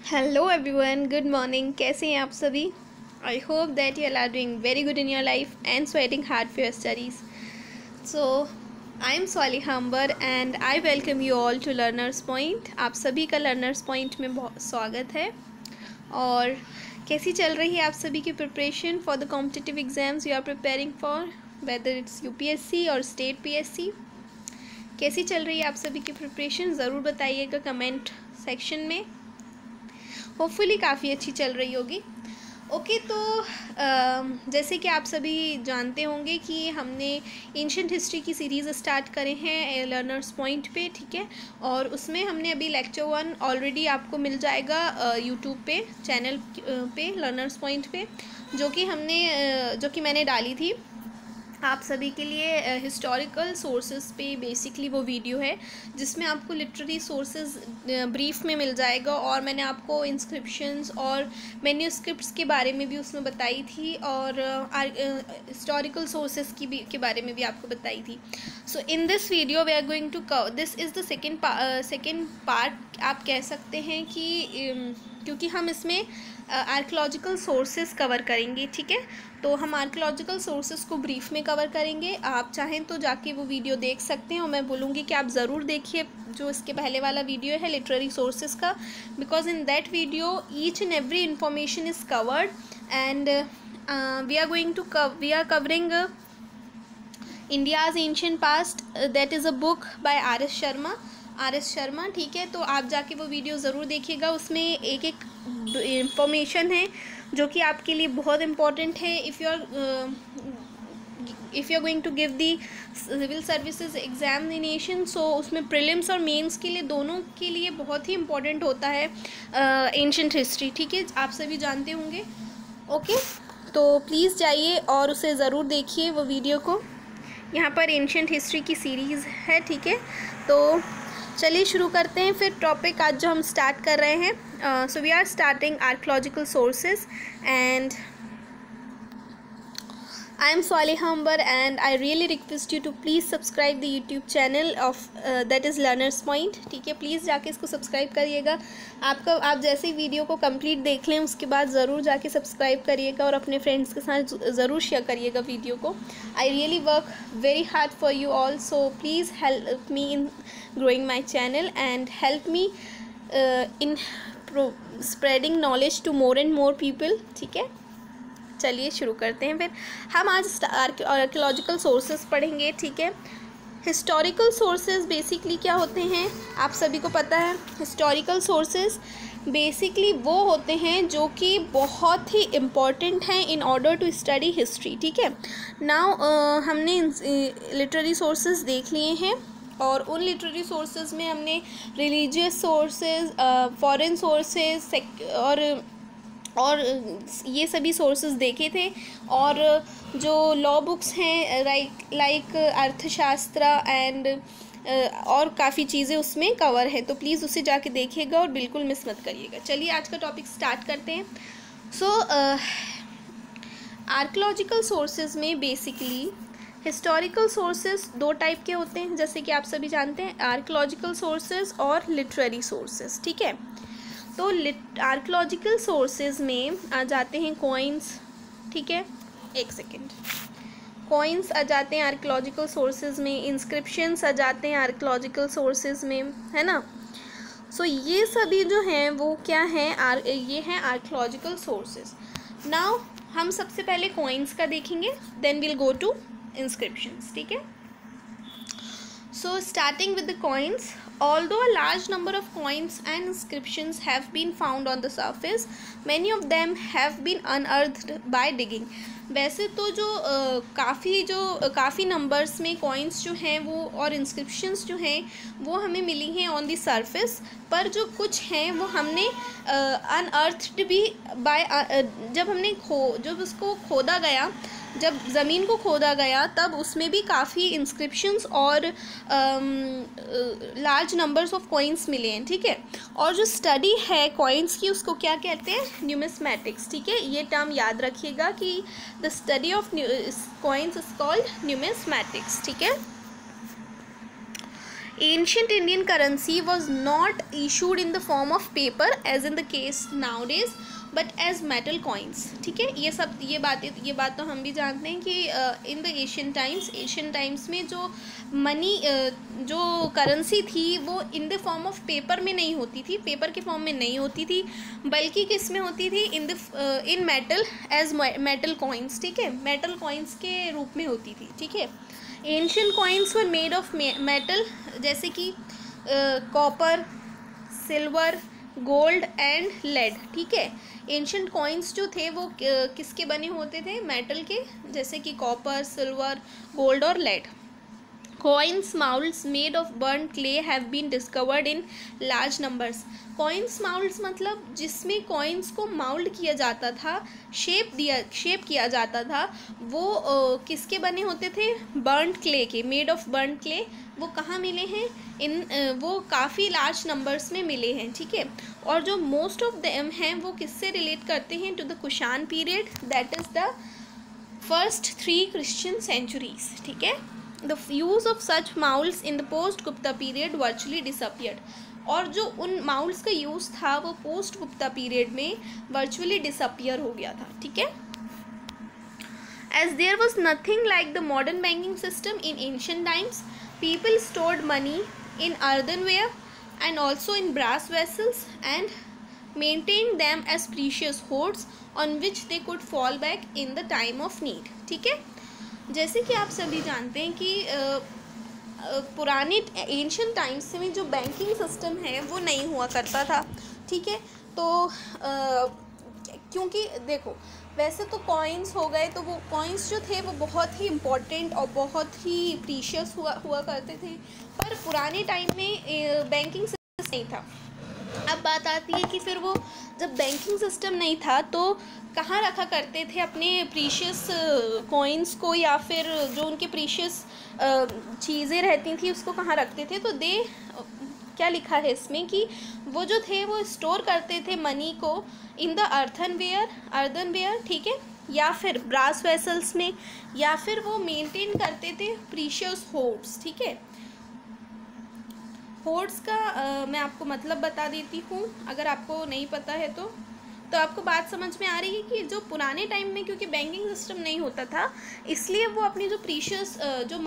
Hello everyone, good morning. कैसे हैं आप सभी? I hope that you are doing very good in your life and sweating hard for your studies. So I am Swaliha Amber and I welcome you all to Learners Point. आप सभी का learners point में बहुत स्वागत है। और कैसी चल रही है आप सभी की preparation for the competitive exams you are preparing for, whether it's UPSC और स्टेट पीएससी? कैसी चल रही है आप सभी की प्रिपरेशन? ज़रूर बताइएगा कमेंट सेक्शन में। होपफुली काफ़ी अच्छी चल रही होगी। ओके, तो जैसे कि आप सभी जानते होंगे कि हमने एंशिएंट हिस्ट्री की सीरीज़ स्टार्ट करे हैं लर्नर्स पॉइंट पे, ठीक है। और उसमें हमने अभी लेक्चर 1 ऑलरेडी आपको मिल जाएगा यूट्यूब पे, चैनल पे, लर्नर्स पॉइंट पे, जो कि मैंने डाली थी आप सभी के लिए हिस्टोरिकल सोर्सेज पे। बेसिकली वो वीडियो है जिसमें आपको लिटरेरी सोर्सेज ब्रीफ में मिल जाएगा, और मैंने आपको इंस्क्रिप्शंस और मैन्यूस्क्रिप्ट्स के बारे में भी उसमें बताई थी, और हिस्टोरिकल सोर्सेज के बारे में भी आपको बताई थी। So in this video we are going to cover, this is the second part आप कह सकते हैं कि क्योंकि हम इसमें आर्कियोलॉजिकल सोर्सेज कवर करेंगे, ठीक है। तो हम आर्कियोलॉजिकल सोर्सेज को ब्रीफ में कवर करेंगे। आप चाहें तो जाके वो वीडियो देख सकते हैं, और मैं बोलूँगी कि आप ज़रूर देखिए जो इसके पहले वाला वीडियो है लिटरेरी सोर्सेज का, because in that video each and every information is covered and we are covering India's ancient past, that is a book by R S. Sharma, ठीक है। तो आप जाके वो वीडियो ज़रूर देखिएगा। उसमें एक एक इंफॉर्मेशन है जो कि आपके लिए बहुत इम्पॉर्टेंट है if you are going to give the civil services examination. So उसमें प्रीलिम्स और मेंस के लिए, दोनों के लिए बहुत ही इम्पॉर्टेंट होता है एंशिएंट हिस्ट्री, ठीक है। आप सभी जानते होंगे। ओके, तो प्लीज़ जाइए और उसे ज़रूर देखिए वो वीडियो को। यहाँ पर एंशिएंट हिस्ट्री की सीरीज़ है, ठीक है। तो चलिए शुरू करते हैं फिर टॉपिक आज जो हम स्टार्ट कर रहे हैं। So we are starting archaeological sources and I am Swaliha Amber and I really request you to please subscribe the YouTube channel of that is Learners Point, ठीक है। प्लीज़ जाके इसको सब्सक्राइब करिएगा। आप जैसे ही वीडियो को कंप्लीट देख लें उसके बाद ज़रूर जाके सब्सक्राइब करिएगा और अपने फ्रेंड्स के साथ ज़रूर शेयर करिएगा वीडियो को। I really work very hard for you all, so please help me in growing my channel and help me in spreading knowledge to more and more people, ठीक है। चलिए शुरू करते हैं फिर। हम आज आर्कियोलॉजिकल सोर्सेज पढ़ेंगे, ठीक है। हिस्टोरिकल सोर्सेज बेसिकली क्या होते हैं आप सभी को पता है। हिस्टोरिकल सोर्सेज बेसिकली वो होते हैं जो कि बहुत ही इम्पॉर्टेंट हैं in order to study history, ठीक है। नाउ हमने लिटरेरी सोर्सेज देख लिए हैं, और उन लिटरेरी सोर्सेज में हमने रिलीजियस सोर्सेज, फॉरेन सोर्सेज और ये सभी सोर्सेज देखे थे। और जो लॉ बुक्स हैं लाइक अर्थशास्त्र एंड और काफ़ी चीज़ें उसमें कवर है, तो प्लीज़ उसे जाके देखिएगा और बिल्कुल मिस मत करिएगा। चलिए आज का टॉपिक स्टार्ट करते हैं। सो आर्कियोलॉजिकल सोर्सेज में बेसिकली हिस्टोरिकल सोर्सेज दो टाइप के होते हैं, जैसे कि आप सभी जानते हैं, आर्कियोलॉजिकल सोर्सेज और लिटरेरी सोर्सेज, ठीक है। तो आर्कियोलॉजिकल सोर्सेज में आ जाते हैं कॉइन्स, ठीक है। एक सेकेंड, कॉइन्स आ जाते हैं आर्कियोलॉजिकल सोर्सेज में, इंस्क्रिप्शंस आ जाते हैं आर्कियोलॉजिकल सोर्सेज में, है ना। सो ये सभी जो हैं वो क्या हैं, ये हैं आर्कियोलॉजिकल सोर्सेज। नाउ हम सबसे पहले कॉइन्स का देखेंगे, then will go to inscriptions, ठीक है। So starting with the coins, although a large number of coins and inscriptions have been found on the surface, many of them have been unearthed by digging. वैसे तो जो काफ़ी numbers में coins जो हैं वो और इंस्क्रिप्शंस जो हैं वो हमें मिली हैं ऑन द सरफेस, पर जो कुछ हैं वो हमने अनअर्थड भी बाय जब उसको खोदा गया, जब ज़मीन को खोदा गया तब उसमें भी काफ़ी इंस्क्रिप्शंस और लार्ज नंबर्स ऑफ कॉइन्स मिले हैं, ठीक है। और जो स्टडी है कॉइन्स की उसको क्या कहते हैं, न्यूमिस्मैटिक्स, ठीक है। ये टर्म याद रखिएगा कि the study of coins is called numismatics, ठीक है। Ancient Indian currency was not issued in the form of paper as in the case nowadays but as metal coins. ठीक है, ये बात तो हम भी जानते हैं कि इन द एशियन टाइम्स में जो मनी जो करेंसी थी वो in the form of paper में नहीं होती थी, पेपर के फॉर्म में नहीं होती थी, बल्कि किस में होती थी, in metal as metal coins. ठीक है, मेटल कॉइन्स के रूप में होती थी. ठीक है, ancient coins were made of metal जैसे कि copper, silver, gold and lead. ठीक है, एंशियंट कॉइन्स जो थे वो किसके बने होते थे, मेटल के, जैसे कि कॉपर, सिल्वर, गोल्ड और lead. Coins molds made of burnt clay have been discovered in large numbers. Coins molds मतलब जिसमें coins को mold किया जाता था, शेप किया जाता था, वो किसके बने होते थे, burnt clay के, made of burnt clay. वो कहाँ मिले हैं, वो काफ़ी लार्ज नंबर्स में मिले हैं. ठीक है, और जो मोस्ट ऑफ देम हैं वो किससे रिलेट करते हैं, to the Kushan period, that is the first 3 Christian centuries. ठीक है, the use of such molds in the post Gupta period virtually disappeared. और जो उन molds का यूज़ था वो पोस्ट गुप्ता पीरियड में वर्चुअली डिसअपियर हो गया था. ठीक है, as there was nothing like the modern banking system in ancient times, people stored money in earthenware and also in brass vessels and maintained them as precious hoards on which they could fall back in the time of need. ठीक है, जैसे कि आप सभी जानते हैं कि पुराने एंशियंट टाइम्स में जो बैंकिंग सिस्टम है वो नहीं हुआ करता था. ठीक है, तो क्योंकि देखो वैसे तो कॉइन्स हो गए, तो वो कॉइन्स जो थे वो बहुत ही इम्पोर्टेंट और बहुत ही प्रीशियस हुआ करते थे, पर पुराने टाइम में बैंकिंग सिस्टम नहीं था. अब बात आती है कि फिर वो जब बैंकिंग सिस्टम नहीं था तो कहाँ रखा करते थे अपने प्रीशियस कॉइन्स को, या फिर जो उनके प्रीशियस चीज़ें रहती थी उसको कहाँ रखते थे. तो क्या लिखा है इसमें कि वो जो थे वो स्टोर करते थे मनी को इन द अर्थनवेयर. ठीक है, या फिर ब्रास वेसल्स में, या फिर वो मेंटेन करते थे प्रीशियस होर्ड्स. ठीक है, होर्ड्स का मैं आपको मतलब बता देती हूँ, अगर आपको नहीं पता है तो आपको बात समझ में आ रही है कि जो पुराने टाइम में क्योंकि बैंकिंग सिस्टम नहीं होता था, इसलिए वो अपनी जो प्रीशियस जो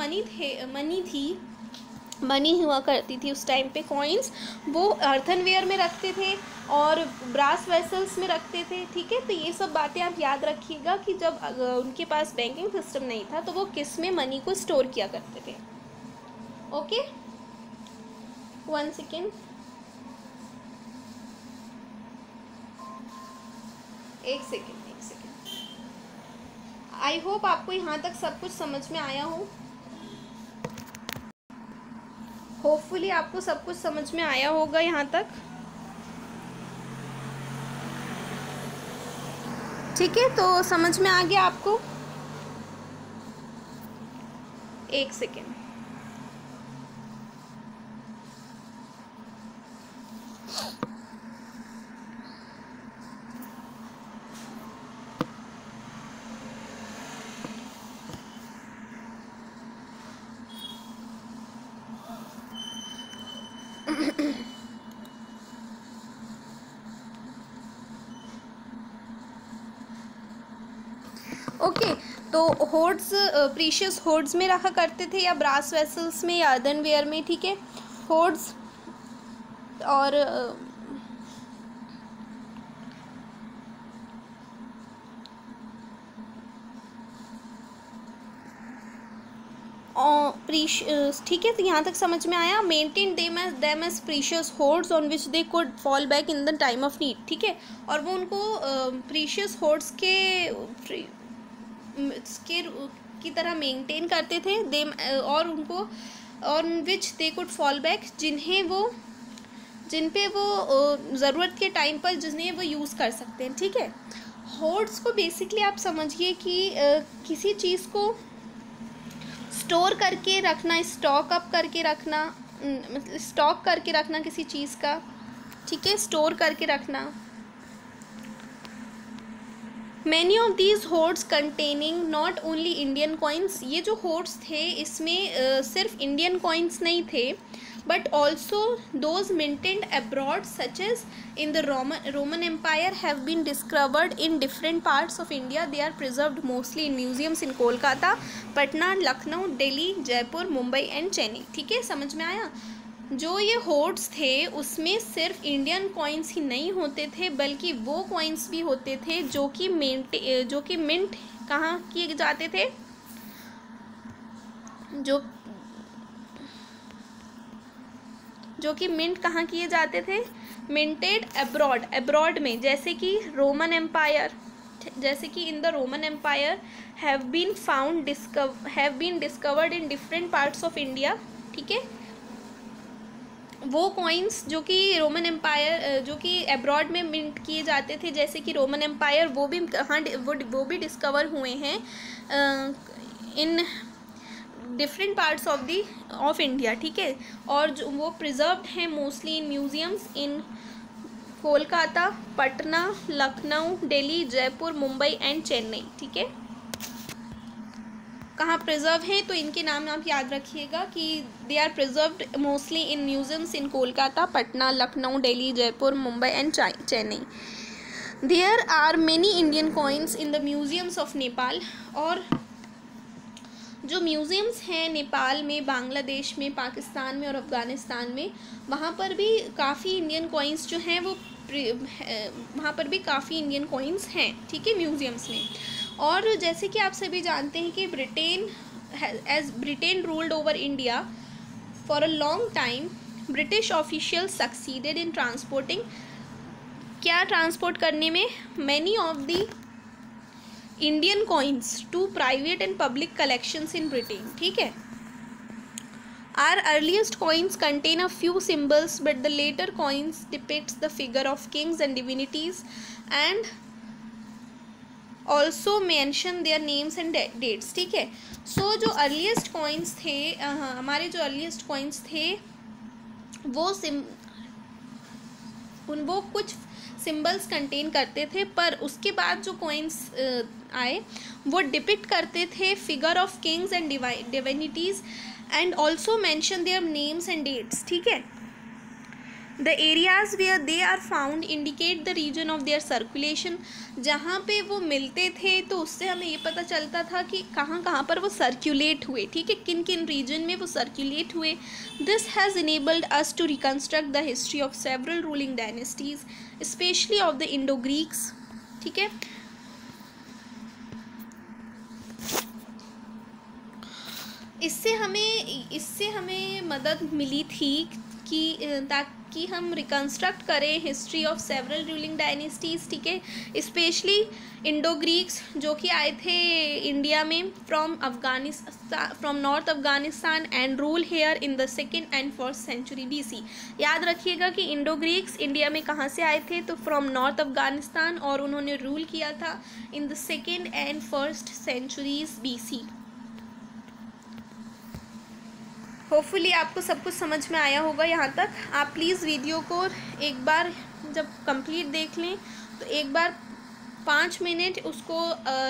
मनी हुआ करती थी उस टाइम पे, कॉइन्स, वो अर्थनवेयर में रखते थे और ब्रास वेसल्स में रखते थे. ठीक है, तो ये सब बातें आप याद रखिएगा कि जब उनके पास बैंकिंग सिस्टम नहीं था तो वो किस में मनी को स्टोर किया करते थे. ओके, 1 सेकेंड, एक सेकेंड. आई होप आपको यहाँ तक सब कुछ समझ में आया हो. होपफुली आपको सब कुछ समझ में आया होगा यहाँ तक. ठीक है, तो समझ में आ गया आपको. एक सेकेंड. ओके, तो होर्ड्स प्रीशियस होर्ड्स में रखा करते थे, या ब्रास वेसल्स में, या अर्थनवेयर में. ठीक है, होर्ड्स और ठीक है, तो यहाँ तक समझ में आया. Maintain them as precious hoards on which they could fall back in the time of need. ठीक है, और वो उनको प्रीशियस होर्ड्स की तरह मेंटेन करते थे, देम और उनको on which they could fall back, जिन पे वो ज़रूरत के टाइम पर जिन्हें वो यूज़ कर सकते हैं. ठीक है, होर्ड्स को बेसिकली आप समझिए कि किसी चीज़ को स्टोर करके रखना, स्टॉक करके रखना किसी चीज़ का. ठीक है, स्टोर करके रखना. Many of these hoards containing not only Indian coins. ये जो होर्ड्स थे इसमें सिर्फ इंडियन कॉइन्स नहीं थे, but also those minted abroad, such as in the Roman Empire, have been discovered in different parts of India. They are preserved mostly in museums in Kolkata, Patna, Lucknow, Delhi, Jaipur, Mumbai and Chennai. ठीक है, समझ में आया. जो ये होर्ड्स थे उसमें सिर्फ इंडियन कॉइन्स ही नहीं होते थे, बल्कि वो कॉइन्स भी होते थे जो कि मिंट कहाँ किए जाते थे, जो कि मिंट कहाँ किए जाते थे, मिंटेड अब्रॉड में, जैसे कि रोमन एम्पायर, जैसे कि in the Roman empire have been discovered in different parts of India. ठीक है, वो कॉइन्स जो कि रोमन एम्पायर जो कि अब्रॉड में मिंट किए जाते थे, जैसे कि रोमन एम्पायर, वो भी कहाँ वो भी डिस्कवर हुए हैं इन डिफरेंट पार्ट्स ऑफ इंडिया. ठीक है, और जो वो प्रिजर्व्ड हैं mostly in museums in Kolkata, Patna, Lucknow, Delhi, Jaipur, Mumbai and Chennai. ठीक है, कहाँ प्रिजर्व हैं तो इनके नाम आप याद रखिएगा कि they are preserved mostly in museums in Kolkata, Patna, Lucknow, Delhi, Jaipur, Mumbai and Chennai. There are many Indian coins in the museums of Nepal. और जो म्यूज़ियम्स हैं नेपाल में, बांग्लादेश में, पाकिस्तान में और अफ़गानिस्तान में, वहाँ पर भी काफ़ी इंडियन कॉइन्स जो हैं वो वहाँ पर भी काफ़ी इंडियन कॉइन्स हैं. ठीक है, म्यूज़ियम्स में. और जैसे कि आप सभी जानते हैं कि Britain ruled over India for a long time, British official succeeded in transporting, क्या ट्रांसपोर्ट करने में, many of the Indian coins to private and public collections in Britain. ठीक है, are earliest coins contain a few symbols, but the later coins depicts the figure of kings and divinities and also mention their names and dates. ठीक है, सो जो earliest coins थे, हमारे जो earliest coins थे वो कुछ सिंबल्स कंटेन करते थे, पर उसके बाद जो कॉइन्स आए वो डिपिक्ट करते थे figure of kings and divinities and also mention their names and dates. ठीक है, the areas where they are found indicate the region of their circulation. जहाँ पे वो मिलते थे तो उससे हमें ये पता चलता था कि कहाँ कहाँ पर वो सर्कुलेट हुए. ठीक है, किन किन रीजन में वो सर्कुलेट हुए. This has enabled us to reconstruct the history of several ruling dynasties, specially of the Indo Greeks. ठीक है, इससे हमें मदद मिली थी कि ताकि हम रिकन्स्ट्रक्ट करें history of several ruling dynasties. ठीक है, स्पेशली इंडो ग्रीक्स जो कि आए थे इंडिया में from north Afghanistan and rule here in the 2nd and 1st century BC. याद रखिएगा कि इंडो ग्रीक्स इंडिया में कहाँ से आए थे, तो फ्रॉम नॉर्थ अफगानिस्तान, और उन्होंने रूल किया था इन the 2nd and 1st centuries BC. Hopefully आपको सब कुछ समझ में आया होगा यहाँ तक. आप प्लीज़ वीडियो को एक बार जब कंप्लीट देख लें तो एक बार 5 मिनट उसको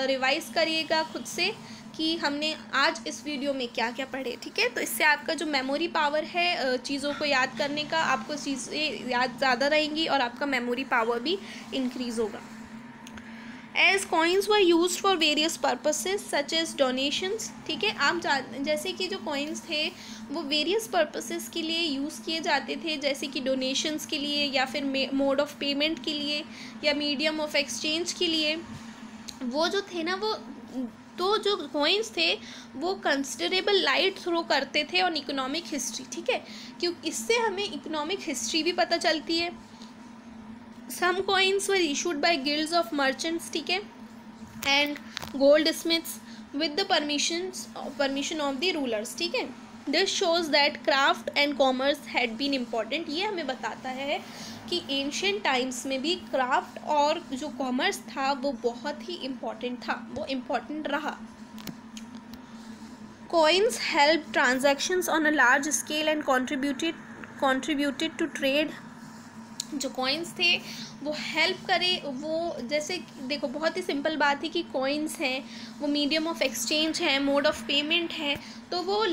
रिवाइज करिएगा खुद से कि हमने आज इस वीडियो में क्या क्या पढ़े. ठीक है, तो इससे आपका जो मेमोरी पावर है चीज़ों को याद करने का, आपको चीज़ें याद ज़्यादा रहेंगी और आपका मेमोरी पावर भी इंक्रीज़ होगा. As coins were use for various purposes such as donations. ठीक है, आप जैसे कि जो कॉइन्स थे वो वेरियस पर्पसेस के लिए यूज़ किए जाते थे, जैसे कि डोनेशंस के लिए, या फिर मोड ऑफ पेमेंट के लिए, या मीडियम ऑफ एक्सचेंज के लिए. वो जो थे ना, वो तो जो कॉइन्स थे वो कंसिडरेबल लाइट थ्रो करते थे ऑन इकोनॉमिक हिस्ट्री. ठीक है, क्योंकि इससे हमें इकोनॉमिक हिस्ट्री भी पता चलती है. Some coins were issued by guilds of merchants, ठीक है, and goldsmiths with the permission of the rulers. ठीक है, this shows that craft and commerce had been important. ये हमें बताता है कि ancient times में भी क्राफ्ट और जो कॉमर्स था वो बहुत ही इम्पॉर्टेंट था, वो इम्पॉर्टेंट रहा. Coins helped transactions on a large scale and contributed to trade जो कॉइन्स थे वो हेल्प करे, वो जैसे देखो बहुत ही सिंपल बात है कि कॉइन्स हैं वो मीडियम ऑफ एक्सचेंज है, मोड ऑफ पेमेंट है, तो वो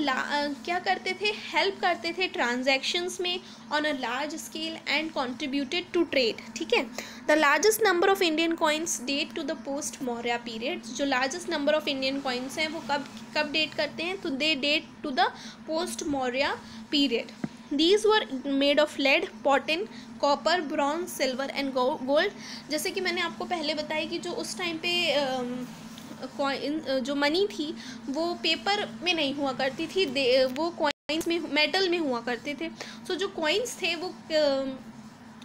क्या करते थे, हेल्प करते थे ट्रांजैक्शंस में on a large scale and contributed to trade. ठीक है, the largest number of Indian coins date to the post Maurya period. जो largest number of Indian coins हैं वो कब डेट करते हैं, तो they date to the post Maurya period. These were made of lead, potin, copper, bronze, silver and gold. जैसे कि मैंने आपको पहले बताया कि जो उस टाइम पे कॉइन जो मनी थी वो पेपर में नहीं हुआ करती थी, वो कॉइन्स में मेटल में हुआ करते थे। सो जो कॉइन्स थे वो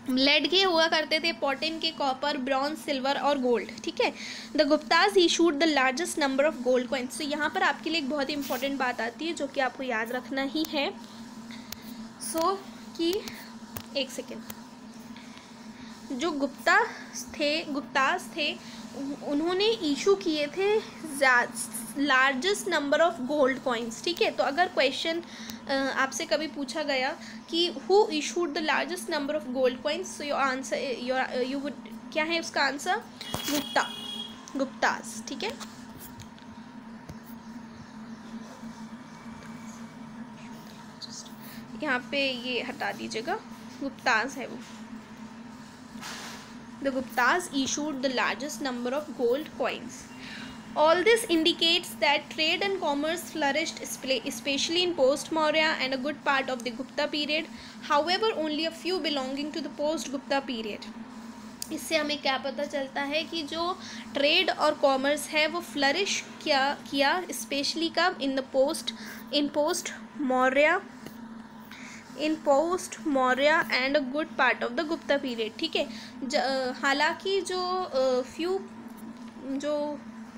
लेड के हुआ करते थे, पॉटिन के, कॉपर, ब्रॉन्ज, सिल्वर और गोल्ड। ठीक है, the Gupta's issued the largest number of gold coins. तो यहाँ पर आपके लिए एक बहुत ही इंपॉर्टेंट बात आती है जो कि आपको याद रखना ही है। कि एक सेकेंड, जो गुप्तास थे उन्होंने इशू किए थे largest number of gold coins. ठीक है, तो अगर क्वेश्चन आपसे कभी पूछा गया कि who issued the largest number of gold coins, so your answer you would, क्या है उसका आंसर, गुप्तास। ठीक है, यहाँ पे ये हटा दीजिएगा, गुप्ताज है वो। The Guptas issued the largest number of gold coins. All this indicates that trade and commerce flourished, especially in post-Maurya and a good part of the Gupta period. However, only a few belonging to the post-Gupta period. इससे हमें क्या पता चलता है कि जो trade और commerce है वो फ्लरिश किया स्पेशली कब, in post Maurya and a good part of the Gupta period. ठीक है, हालांकि जो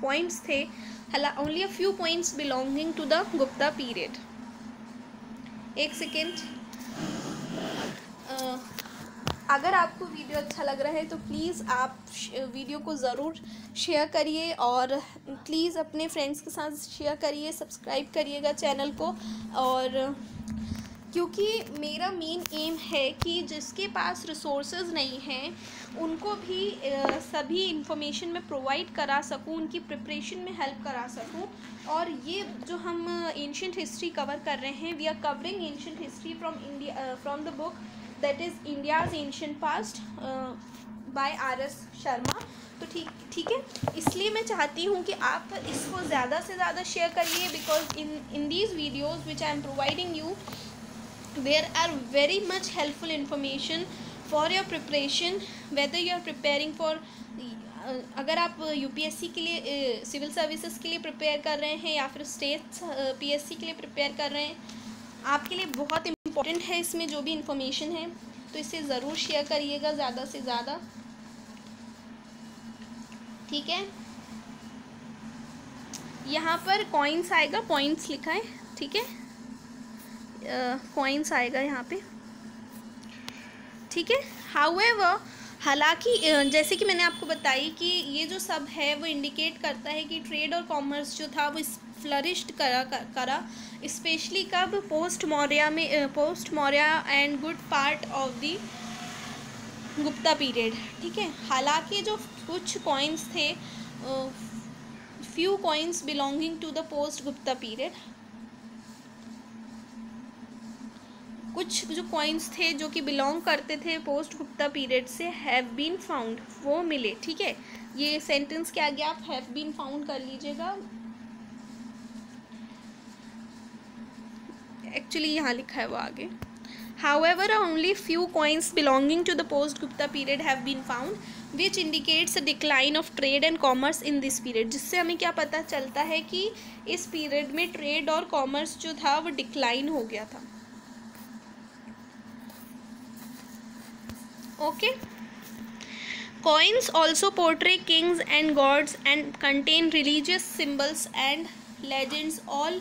पॉइंट्स थे, only a few points belonging to the Gupta period. एक सेकेंड, अगर आपको वीडियो अच्छा लग रहा है तो प्लीज़ आप वीडियो को ज़रूर शेयर करिए और प्लीज़ अपने फ्रेंड्स के साथ शेयर करिए, सब्सक्राइब करिएगा चैनल को। और क्योंकि मेरा मेन एम है कि जिसके पास रिसोर्सेज नहीं हैं उनको भी सभी इंफॉर्मेशन में प्रोवाइड करा सकूं, उनकी प्रिपरेशन में हेल्प करा सकूं। और ये जो हम एंशिएंट हिस्ट्री कवर कर रहे हैं, we are covering ancient history from the book that is India's ancient past by RS Sharma. तो ठीक है, इसलिए मैं चाहती हूँ कि आप इसको ज़्यादा से ज़्यादा शेयर करिए, because in these videos which I am providing you there are very much helpful information for your preparation, whether you are preparing for अगर आप UPSC के लिए, सिविल सर्विसेज के लिए प्रिपेयर कर रहे हैं या फिर स्टेट PSC के लिए प्रिपेयर कर रहे हैं, आपके लिए बहुत इम्पोर्टेंट है इसमें जो भी इंफॉर्मेशन है, तो इसे ज़रूर शेयर करिएगा ज़्यादा से ज़्यादा। ठीक है, यहाँ पर कॉइन्स आएगा, पॉइंट्स लिखा है। ठीक है, कॉइन्स आएगा यहाँ पे। ठीक है, हाउएवर, हालांकि जैसे कि मैंने आपको बताई कि ये जो सब है वो इंडिकेट करता है कि ट्रेड और कॉमर्स जो था वो फ्लरिश्ड करा स्पेशली कब, post Maurya and good part of the Gupta period. ठीक है, हालांकि जो कुछ कॉइन्स थे, few coins belonging to the post Gupta period, कुछ जो कॉइन्स थे जो कि बिलोंग करते थे पोस्ट गुप्ता पीरियड से, हैव बीन फाउंड, वो मिले। ठीक है, ये सेंटेंस के आगे आप हैव बीन फाउंड कर लीजिएगा, एक्चुअली यहाँ लिखा है वो आगे। However, only few coins belonging to the post-Gupta period have been found, which indicates a decline of trade and commerce in this period. जिससे हमें क्या पता चलता है कि इस पीरियड में ट्रेड और कॉमर्स जो था वो डिक्लाइन हो गया था। Okay, coins also portray kings and gods and contain religious symbols and legends, all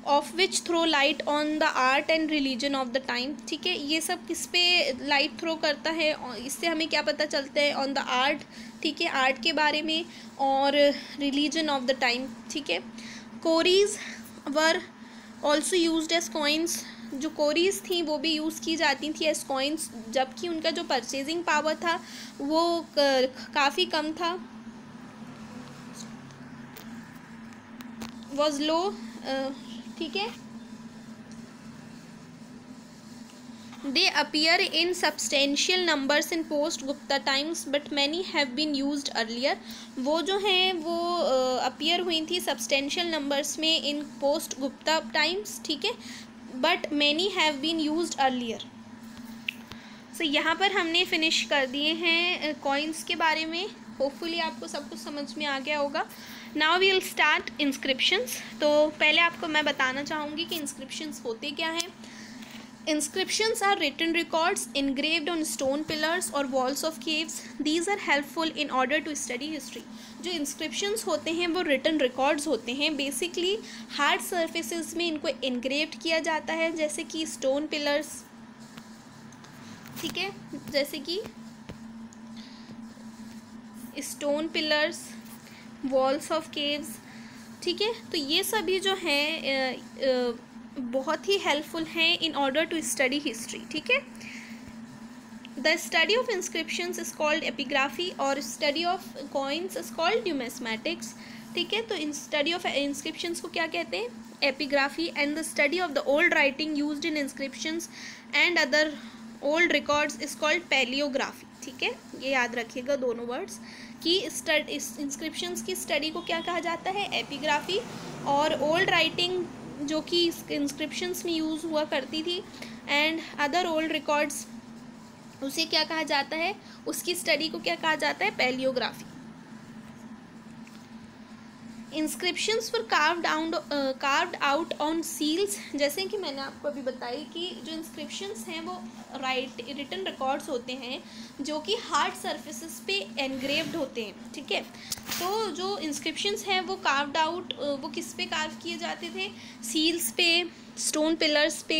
of which throw light on the art and religion of the time. ठीक है, ये सब किस पे लाइट थ्रो करता है, इससे हमें क्या पता चलता है, ऑन द आर्ट। ठीक है, आर्ट के बारे में और रिलीजन ऑफ द टाइम। ठीक है, cowries were also used as coins जो कोरीज थी वो भी यूज़ की जाती थी एज कॉइन्स, जबकि उनका जो परचेजिंग पावर था वो काफ़ी कम था, वॉज लो। ठीक है, they appear in substantial numbers in post Gupta times but many have been used earlier। वो जो हैं वो appear हुई थी substantial numbers में in post Gupta times, ठीक है, but many have been used earlier। so यहाँ पर हमने फिनिश कर दिए हैं कॉइन्स के बारे में। होपफुली आपको सब कुछ समझ में आ गया होगा। Now we will start inscriptions. तो पहले आपको मैं बताना चाहूँगी कि इंस्क्रिप्शंस होते क्या हैं। Inscriptions are written records engraved on stone pillars or walls of caves. These are helpful in order to study history। जो inscriptions होते हैं वो written records होते हैं। Basically hard surfaces में इनको engraved किया जाता है, जैसे कि stone pillars, ठीक है, जैसे कि stone pillars, walls of caves, ठीक है। तो ये सभी जो हैं बहुत ही हेल्पफुल हैं in order to study history, ठीक है। The study of inscriptions is called epigraphy और study of coins is called numismatics, ठीक है। तो इन स्टडी ऑफ इंस्क्रिप्शंस को क्या कहते हैं, epigraphy. And the study of the old writing used in inscriptions and other old records is called palaeography, ठीक है। ये याद रखिएगा दोनों वर्ड्स कि इंस्क्रिप्शंस की स्टडी को क्या कहा जाता है, एपिग्राफी, और ओल्ड राइटिंग जो कि इंस्क्रिप्शंस में यूज़ हुआ करती थी एंड अदर ओल्ड रिकॉर्ड्स, उसे क्या कहा जाता है, उसकी स्टडी को क्या कहा जाता है, palaeography. Inscriptions were carved out on seals. जैसे कि मैंने आपको अभी बताई कि जो इंस्क्रिप्शंस हैं वो रिटन रिकॉर्ड्स होते हैं जो कि हार्ड सरफेसेस पे एनग्रेव्ड होते हैं, ठीक है। तो जो इंस्क्रिप्शंस हैं वो कार्व्ड आउट, वो किस पे कार्व किए जाते थे, सील्स पे, स्टोन पिलर्स पे,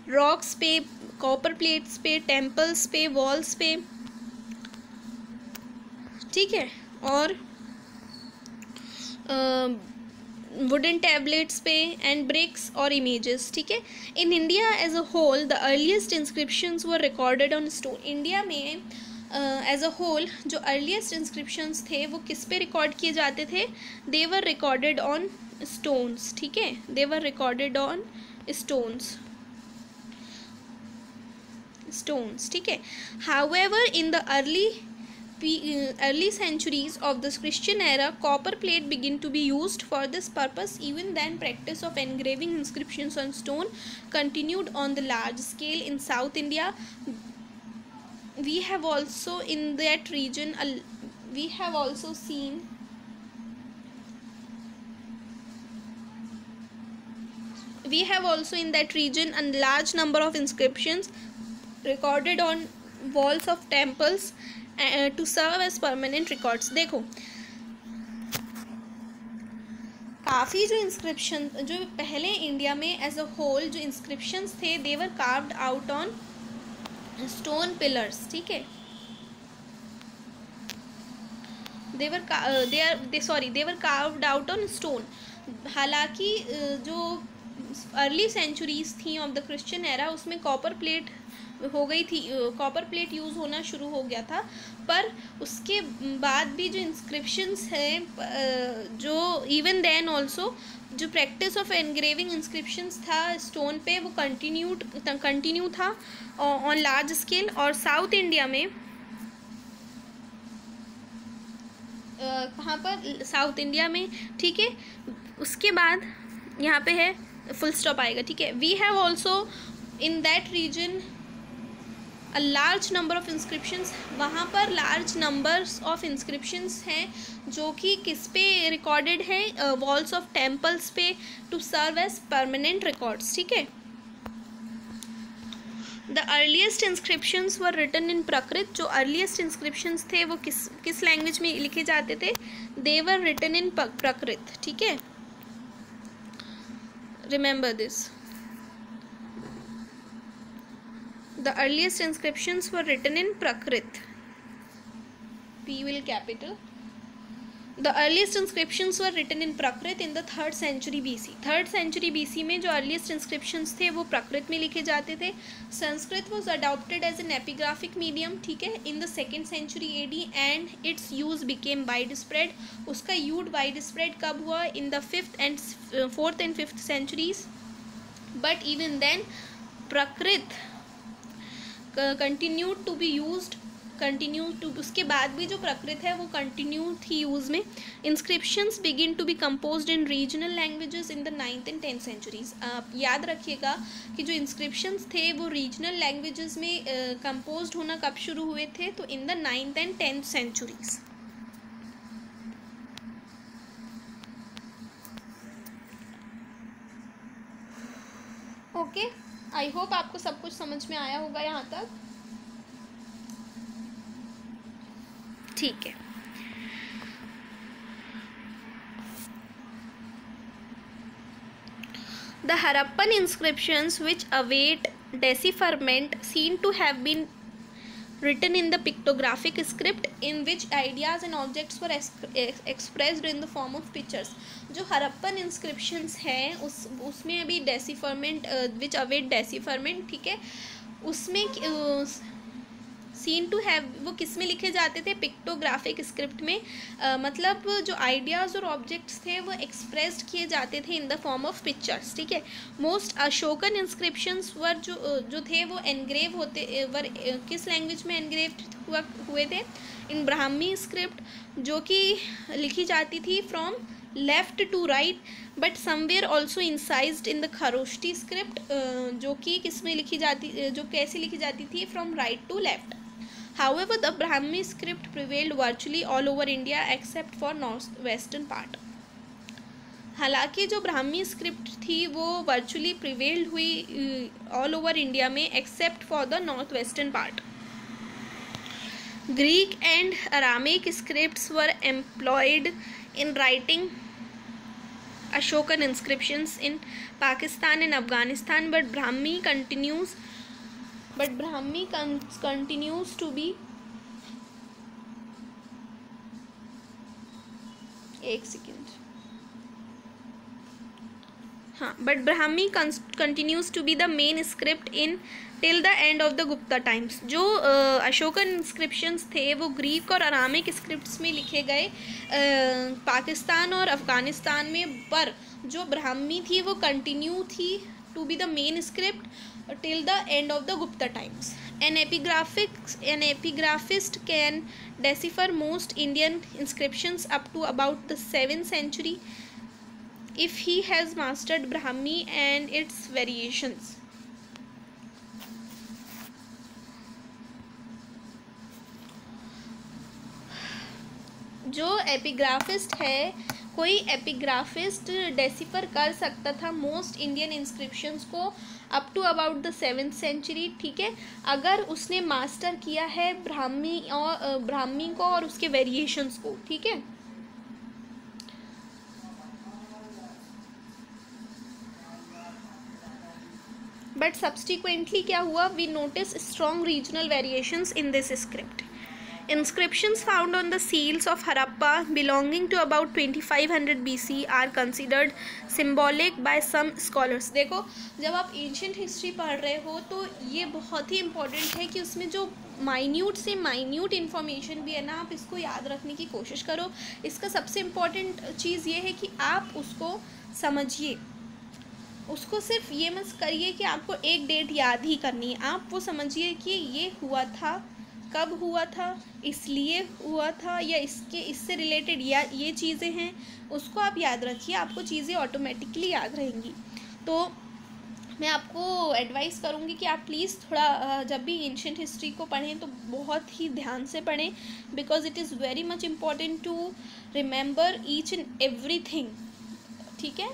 रॉक्स पे, कॉपर प्लेट्स पे, टेम्पल्स पे, वॉल्स पे, ठीक है, और वुडन टैबलेट्स पे एंड ब्रिक्स और इमेजेस, ठीक है। In India as a whole the earliest inscriptions were recorded on stone. India में एज अ होल जो अर्लीस्ट इंस्क्रिप्शंस थे वो किस पे रिकॉर्ड किए जाते थे, they were recorded on stones, ठीक है, they were recorded on stones, ठीक है। However in the early centuries of the Christian era, copper plate began to be used for this purpose. Even then, practice of engraving inscriptions on stone continued on the large scale in South India. We have also in that region we have also seen in that region a large number of inscriptions recorded on walls of temples to serve as permanent records। देखो काफ़ी जो inscription जो पहले India में as a whole जो inscriptions थे they were carved out on stone pillars, ठीक है, they were carved out on stone. हालांकि जो अर्ली सेंचुरीज थी ऑफ द क्रिश्चियन एरा उसमें कॉपर प्लेट हो गई थी, कॉपर प्लेट यूज़ होना शुरू हो गया था, पर उसके बाद भी जो इंस्क्रिप्शंस हैं जो इवन देन ऑल्सो जो प्रैक्टिस ऑफ एनग्रेविंग इंस्क्रिप्शंस था स्टोन पे वो कंटिन्यू था ऑन लार्ज स्केल। और साउथ इंडिया में कहाँ पर, साउथ इंडिया में, ठीक है। उसके बाद यहाँ पे है फुल स्टॉप आएगा, ठीक है। We have also in that region a large number of inscriptions, वहाँ पर लार्ज नंबर्स ऑफ इंस्क्रिप्शंस हैं जो कि किस पे रिकॉर्डेड हैं, वॉल्स ऑफ टेम्पल्स पे to serve as permanent records, ठीक है। The earliest inscriptions were written in Prakrit. जो अर्लीस्ट इंस्क्रिप्शंस थे वो किस लैंग्वेज में लिखे जाते थे, दे वर रिटन इन प्राकृत, ठीक है, remember this. The earliest inscriptions were written in Prakrit, P will capital, the earliest inscriptions were written in Prakrit in the 3rd century BC। 3rd century BC में जो earliest inscriptions थे वो प्राकृत में लिखे जाते थे। Sanskrit was adopted as an epigraphic medium, ठीक है, in the 2nd century AD and its use became wide spread. उसका यूज वाइड स्प्रेड कब हुआ? In the 4th and 5th centuries। But even then Prakrit continued to be used, उसके बाद भी जो प्राकृत है वो कंटिन्यू थी यूज़ में। Inscriptions begin to be composed in regional languages in the 9th and 10th centuries। आप याद रखिएगा कि जो इंस्क्रिप्शंस थे वो रीजनल लैंग्वेजेस में कंपोज्ड होना कब शुरू हुए थे? तो इन the 9th and 10th centuries। Okay, I hope आपको सब कुछ समझ में आया होगा यहाँ तक। ठीक है, the Harappan inscriptions which await decipherment seem to have been written in the pictographic script in which ideas and objects were expressed in the form of pictures। जो हरप्पन इंस्क्रिप्शंस हैं उसमें अभी डेसिफरमेंट विच अवेट डेसिफरमेंट, ठीक है, उसमें सीन टू हैव वो किस में लिखे जाते थे? पिक्टोग्राफिक स्क्रिप्ट में। मतलब जो आइडियाज़ और ऑब्जेक्ट्स थे वो एक्सप्रेस्ड किए जाते थे in the form of pictures, ठीक है। मोस्ट अशोकन इंस्क्रिप्शंस वर जो थे वो एनग्रेव होते वर किस लैंग्वेज में एनग्रेव हुए थे? इन ब्राह्मी स्क्रिप्ट, जो कि लिखी जाती थी from left to right, but somewhere also incised in the Kharoshthi script, जो कि किस में लिखी जाती, जो कैसे लिखी जाती थी? From right to left. However, the Brahmi script prevailed virtually all over India except for north-western part। हालांकि जो ब्राह्मी स्क्रिप्ट थी वो वर्चुअली प्रिवेल्ड हुई ऑल ओवर इंडिया में except for the north western part. Greek and Aramaic scripts were employed in writing Ashokan inscriptions in Pakistan and Afghanistan, but Brahmi continues to be but Brahmi continues to be the main script in till the end of the Gupta times। जो Ashokan inscriptions थे वो Greek और Aramaic scripts में लिखे गए पाकिस्तान और अफ़गानिस्तान में, पर जो ब्राह्मी थी वो कंटिन्यू थी to be the main script till the end of the Gupta times। An epigraphist can decipher most Indian inscriptions up to about the 7th century if he has mastered Brahmi and its variations। जो एपिग्राफिस्ट है, कोई एपिग्राफिस्ट decipher कर सकता था most Indian inscriptions को up to about the 7th century, ठीक है, अगर उसने मास्टर किया है ब्राह्मी को और उसके वेरिएशंस को, ठीक है। बट सब्सिक्वेंटली क्या हुआ? We notice strong regional variations in this script. Inscriptions found on the seals of Harappa belonging to about 2500 BC are considered symbolic by some scholars। देखो, जब आप एंशियंट हिस्ट्री पढ़ रहे हो तो ये बहुत ही इम्पोर्टेंट है कि उसमें जो माइन्यूट से माइन्यूट इन्फॉर्मेशन भी है ना, आप इसको याद रखने की कोशिश करो। इसका सबसे इम्पोर्टेंट चीज़ ये है कि आप उसको समझिए, उसको सिर्फ ये मत करिए कि आपको एक डेट याद ही करनी है, आप वो समझिए कि ये हुआ था, कब हुआ था, इसलिए हुआ था, या इससे रिलेटेड या ये चीज़ें हैं, उसको आप याद रखिए, आपको चीज़ें ऑटोमेटिकली याद रहेंगी। तो मैं आपको एडवाइस करूँगी कि आप प्लीज़ थोड़ा जब भी एंशिएंट हिस्ट्री को पढ़ें तो बहुत ही ध्यान से पढ़ें, because it is very much important to remember each and every thing, ठीक है,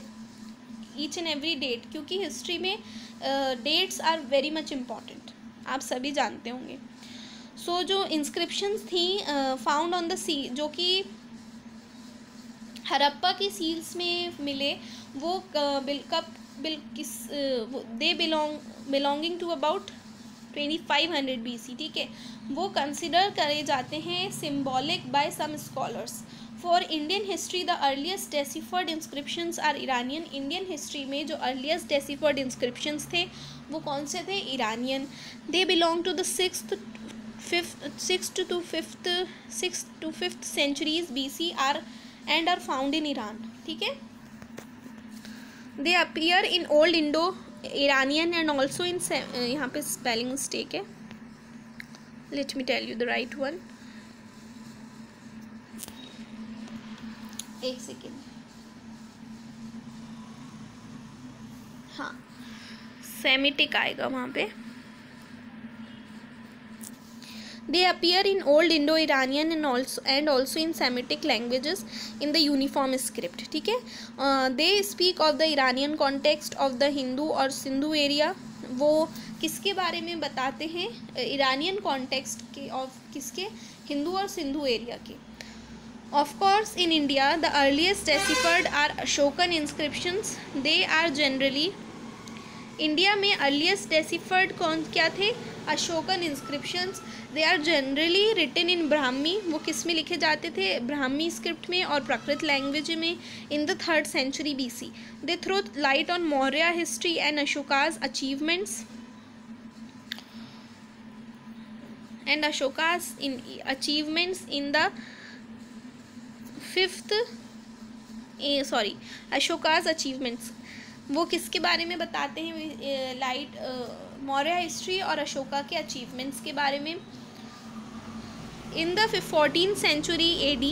ईच एंड एवरी डेट, क्योंकि हिस्ट्री में dates are very much important, आप सभी जानते होंगे। सो जो इंस्क्रिप्शंस थी फाउंड ऑन द सी, जो कि हरप्पा की सील्स में मिले, वो they belonging to about 2500 BC, ठीक है, वो कंसिडर करे जाते हैं symbolic by some scholars for Indian history the earliest deciphered inscriptions are Iranian. Indian history में जो अर्लीस्ट डेसिफर्ड इंस्क्रिप्शंस थे वो कौन से थे? Iranian. They belong to the sixth to fifth centuries BC are and are found in Iran. ठीक है. They appear in old Indo Iranian and also in, यहाँ पे स्पेलिंग मिस्टेक है, let me tell you the right one. एक second. हाँ, Semitic आएगा वहाँ पे. They appear in Old Indo-Iranian and also in Semitic languages in the uniform script. ठीक है. They speak of the Iranian context of the Hindu और Sindhu area. वो किसके बारे में बताते हैं? ईरानियन कॉन्टेक्स्ट के, ऑफ किसके? हिंदू और सिंधु एरिया के. Of course, in India, the earliest deciphered are Ashokan inscriptions. They are generally, India में अर्लीस्ट डेसिफर्ड कौन क्या थे? Ashokan inscriptions. They are generally written in Brahmi. वो किस में लिखे जाते थे? ब्राह्मी स्क्रिप्ट में और प्राकृत लैंग्वेज में. In the 3rd century BC. They throw light on Maurya history and Ashoka's achievements in the Ashoka's achievements. वो किसके बारे में बताते हैं? लाइट मौर्य हिस्ट्री और अशोका के अचीवमेंट्स के बारे में. In the 14th century AD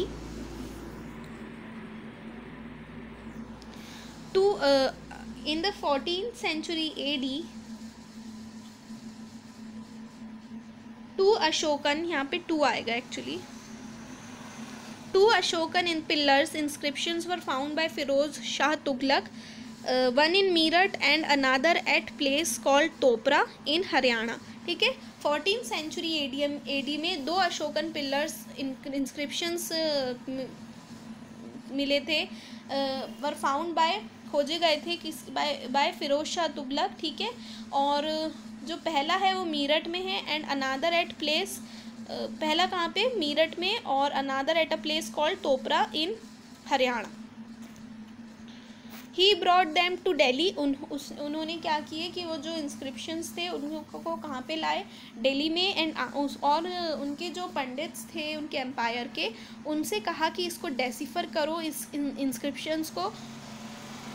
to Ashokan, यहाँ पे 2 आएगा actually. 2 Ashokan in pillars inscriptions were found by Firoz Shah Tughlaq. One in Meerut and another at place called Topra in Haryana. ठीक है. 14th century AD में 2 अशोकन पिलर्स इंस्क्रिप्शंस मिले थे. वर फाउंड बाय, खोजे गए थे किस, बाय फिरोज शाह तुगलक. ठीक है. और जो पहला है वो मीरठ में है एंड अनादर एट प्लेस, पहला कहाँ पे? मीरठ में, और another at a place called Topra in Haryana. He brought them to Delhi. उन्होंने क्या किए कि वो जो इंस्क्रिप्शंस थे उनको कहाँ पे लाए? दिल्ली में. एंड और उनके जो पंडित्स थे उनके एम्पायर के, उनसे कहा कि इसको डेसिफर करो, इस इंस्क्रिप्शंस को.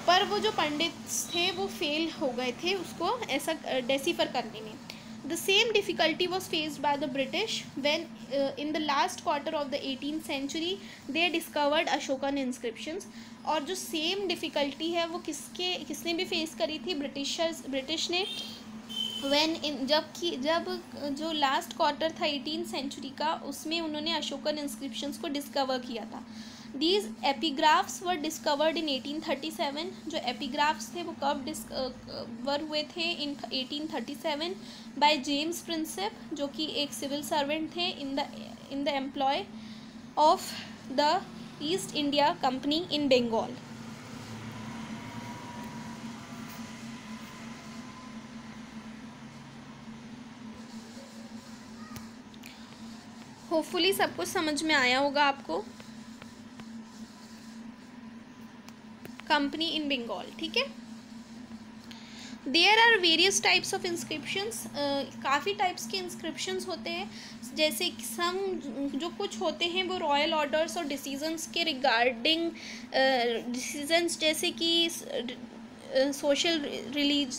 पर वो जो पंडित्स थे वो फेल हो गए थे उसको ऐसा डेसिफर करने में. The same difficulty was faced by the British when in the last quarter of the 18th century they discovered Ashokan inscriptions. और जो सेम डिफ़िकल्टी है वो किसने भी फेस करी थी? ब्रिटिश ने. जब जो लास्ट क्वार्टर था 18th century का, उसमें उन्होंने अशोकन इंस्क्रिप्शंस को डिस्कवर किया था. These epigraphs were discovered in 1837. जो एपिग्राफ्स थे वो कब डिस्कवर हुए थे? इन 1837 बाय जेम्स प्रिंसेप, जो कि एक सिविल सर्वेंट थे in the employ of the East India Company in Bengal. Hopefully सब कुछ समझ में आया होगा आपको. Company in Bengal. ठीक है. There are various types of inscriptions. काफ़ी टाइप्स के इंस्क्रिप्शंस होते हैं. जैसे सम जो कुछ होते हैं वो रॉयल ऑर्डर्स और डिसीजंस के रिगार्डिंग डिसीजंस, जैसे कि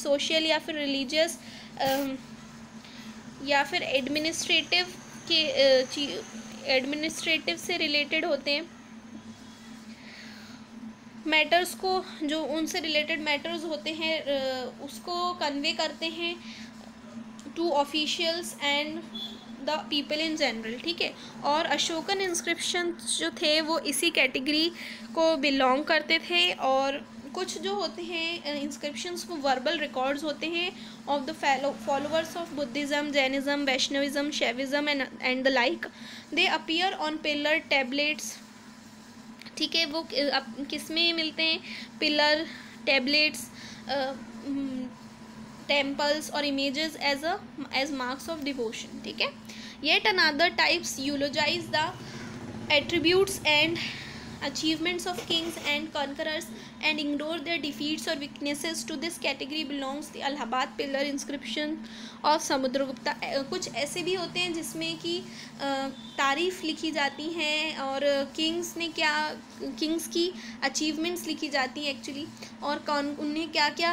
सोशल या फिर रिलीजियस या फिर एडमिनिस्ट्रेटिव से रिलेटेड होते हैं. मैटर्स को, जो उनसे रिलेटेड मैटर्स होते हैं उसको कन्वे करते हैं to officials and the people in general. ठीक है. और अशोकन इंस्क्रिप्शन जो थे वो इसी कैटेगरी को बिलोंग करते थे. और कुछ जो होते हैं इंस्क्रिप्शंस वो वर्बल रिकॉर्ड्स होते हैं of the followers of Buddhism, Jainism, Vaishnavism, Shaivism and the like. They appear on pillar, tablets. ठीक है. वो किस में मिलते हैं? पिलर, टैबलेट्स, टेम्पल्स और images as marks of devotion. ठीक है. Yet another types eulogize the attributes and achievements of kings and conquerors and ignore their defeats or weaknesses. To this category belongs the Allahabad pillar inscription of Samudragupta. कुछ ऐसे भी होते हैं जिसमें कि तारीफ़ लिखी जाती हैं और किंग्स ने क्या, किंग्स की अचीवमेंट्स लिखी जाती हैं एक्चुअली, और उन्हें क्या क्या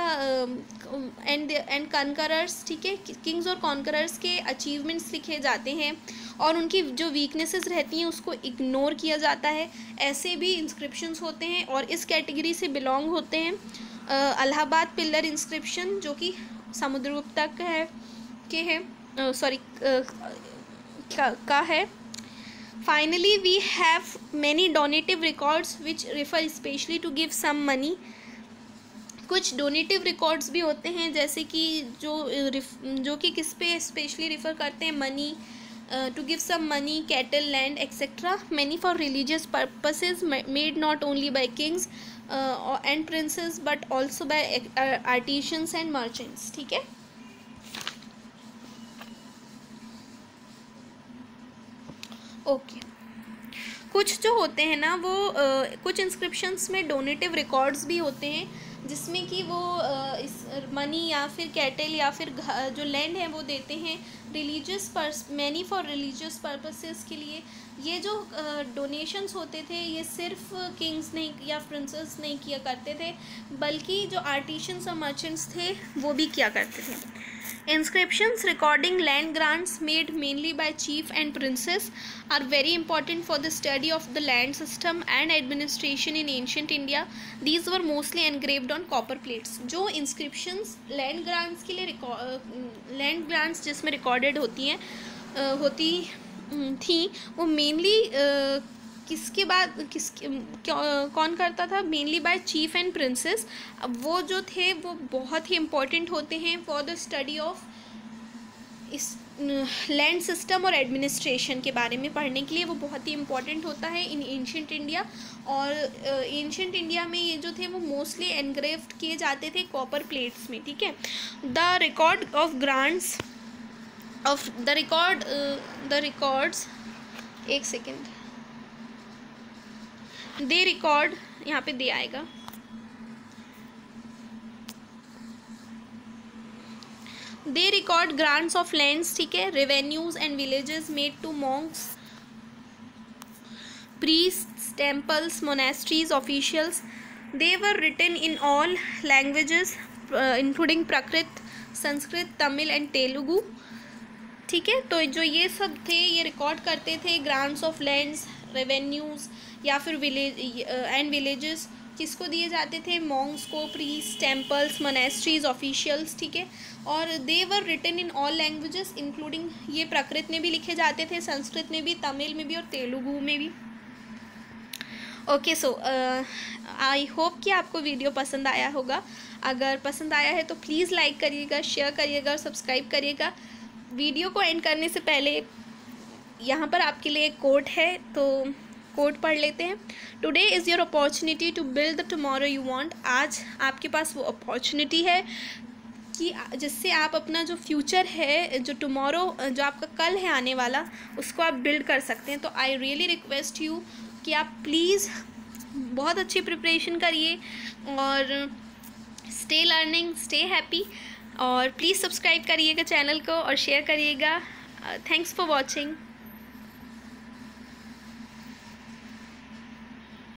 एंड कॉन्करर्स, ठीक है, किंग्स और कॉन्करर्स के अचीवमेंट्स लिखे जाते हैं और उनकी जो वीकनेसेस रहती हैं उसको इग्नोर किया जाता है. ऐसे भी इंस्क्रिप्शंस होते हैं और इस कैटेगरी से बिलोंग होते हैं अलाहाबाद पिलर इंस्क्रिप्शन, जो कि समुद्रगुप्ता का है. Finally we have many donative records which refer specially to give some money. कुछ डोनेटिव रिकॉर्ड्स भी होते हैं जैसे कि जो कि किस पे स्पेशली रिफ़र करते हैं, money, to give some money, cattle, land, etc. Many for religious purposes, made not only by kings and princes but also by artisans and merchants. ठीक है. ओके. कुछ जो होते हैं ना वो कुछ इंस्क्रिप्शंस में डोनेटिव रिकॉर्ड्स भी होते हैं जिसमें कि वो इस मनी या फिर कैटल या फिर जो लैंड है वो देते हैं मैनी फॉर रिलीजियस पर्पसेस के लिए. ये जो डोनेशंस होते थे ये सिर्फ किंग्स नहीं या प्रिंसेस नहीं किया करते थे, बल्कि जो आर्टिशंस और मर्चेंट्स थे वो भी किया करते थे. Inscriptions recording land grants made mainly by chief and princes are very important for the study of the land system and administration in ancient India. These were mostly engraved on copper plates. जो inscriptions land grants के लिए land grants जिसमें recorded होती थी वो mainly किसके बाद कौन करता था, mainly by cheap and princess. अब वो जो थे वो बहुत ही इम्पोर्टेंट होते हैं फॉर द स्टडी ऑफ इस लैंड सिस्टम और एडमिनिस्ट्रेशन के बारे में पढ़ने के लिए. वो बहुत ही इम्पोर्टेंट होता है इन एंशिएंट इंडिया. और एंशिएंट इंडिया में ये जो थे वो मोस्टली एनग्रेव्ड किए जाते थे कॉपर प्लेट्स में. ठीक है. The record of grants of the records, एक सेकेंड, दे रिकॉर्ड, यहाँ पे दे आएगा, they record grants of lands, ठीक है, revenues and villages made to monks, priests, temples, monasteries, officials. They were written in all languages including Prakrit, Sanskrit, Tamil and Telugu. ठीक है. तो जो ये सब थे ये रिकॉर्ड करते थे ग्रांट्स ऑफ लैंड्स, रेवेन्यूज़ या फिर विलेजेस किसको दिए जाते थे, मॉन्क्स को, प्रीस्ट, टेम्पल्स, मोनेस्ट्रीज, ऑफिशियल्स. ठीक है. और they were written in all languages including, ये प्राकृत में भी लिखे जाते थे, संस्कृत में भी, तमिल में भी और तेलुगु में भी. ओके. सो आई होप कि आपको वीडियो पसंद आया होगा. अगर पसंद आया है तो प्लीज़ लाइक करिएगा, शेयर करिएगा और सब्सक्राइब करिएगा. वीडियो को एंड करने से पहले यहाँ पर आपके लिए एक कोट है, तो कोट पढ़ लेते हैं. Today is your opportunity to build the tomorrow you want. आज आपके पास वो अपॉर्चुनिटी है कि जिससे आप अपना जो फ्यूचर है, जो टुमारो, जो आपका कल है आने वाला, उसको आप बिल्ड कर सकते हैं. तो आई रियली रिक्वेस्ट यू कि आप प्लीज़ बहुत अच्छी प्रिपरेशन करिए और स्टे लर्निंग, स्टे हैप्पी. और प्लीज़ सब्सक्राइब करिएगा चैनल को और शेयर करिएगा. Thanks for watching.